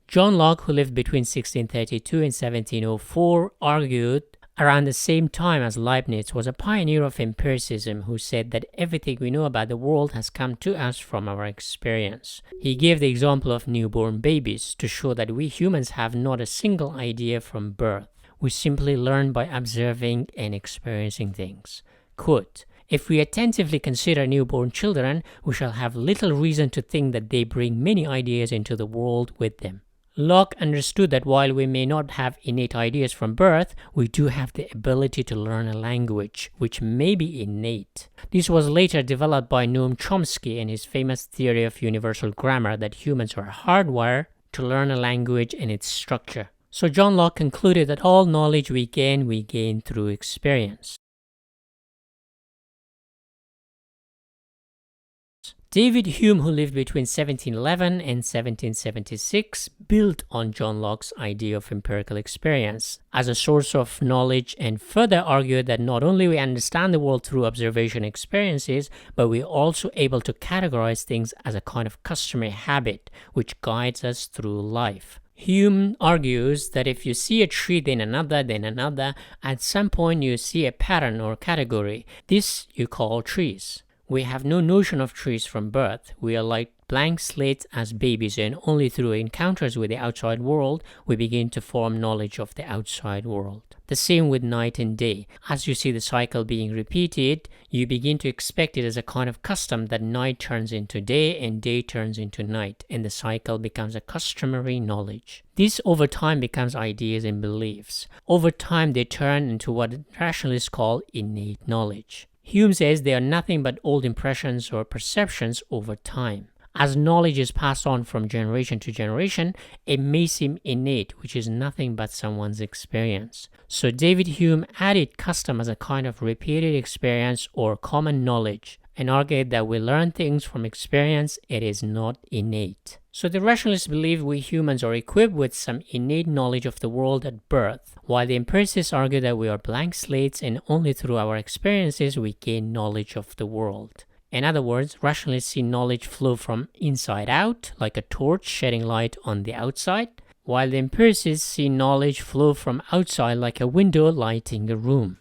John Locke, who lived between 1632 and 1704, argued around the same time as Leibniz, was a pioneer of empiricism who said that everything we know about the world has come to us from our experience. He gave the example of newborn babies to show that we humans have not a single idea from birth. We simply learn by observing and experiencing things. Quote, "If we attentively consider newborn children, we shall have little reason to think that they bring many ideas into the world with them." Locke understood that while we may not have innate ideas from birth, we do have the ability to learn a language, which may be innate. This was later developed by Noam Chomsky in his famous theory of universal grammar that humans are hardwired to learn a language and its structure. So John Locke concluded that all knowledge we gain through experience. David Hume, who lived between 1711 and 1776, built on John Locke's idea of empirical experience as a source of knowledge and further argued that not only we understand the world through observation experiences, but we're also able to categorize things as a kind of customary habit which guides us through life. Hume argues that if you see a tree, then another, at some point you see a pattern or category. This you call trees. We have no notion of trees from birth. We are like blank slates as babies, and only through encounters with the outside world we begin to form knowledge of the outside world. The same with night and day. As you see the cycle being repeated, you begin to expect it as a kind of custom that night turns into day and day turns into night, and the cycle becomes a customary knowledge. This over time becomes ideas and beliefs. Over time they turn into what rationalists call innate knowledge. Hume says they are nothing but old impressions or perceptions over time. As knowledge is passed on from generation to generation, it may seem innate, which is nothing but someone's experience. So David Hume added custom as a kind of repeated experience or common knowledge, and argued that we learn things from experience, it is not innate. So the rationalists believe we humans are equipped with some innate knowledge of the world at birth, while the empiricists argue that we are blank slates and only through our experiences we gain knowledge of the world. In other words, rationalists see knowledge flow from inside out, like a torch shedding light on the outside, while the empiricists see knowledge flow from outside like a window lighting a room.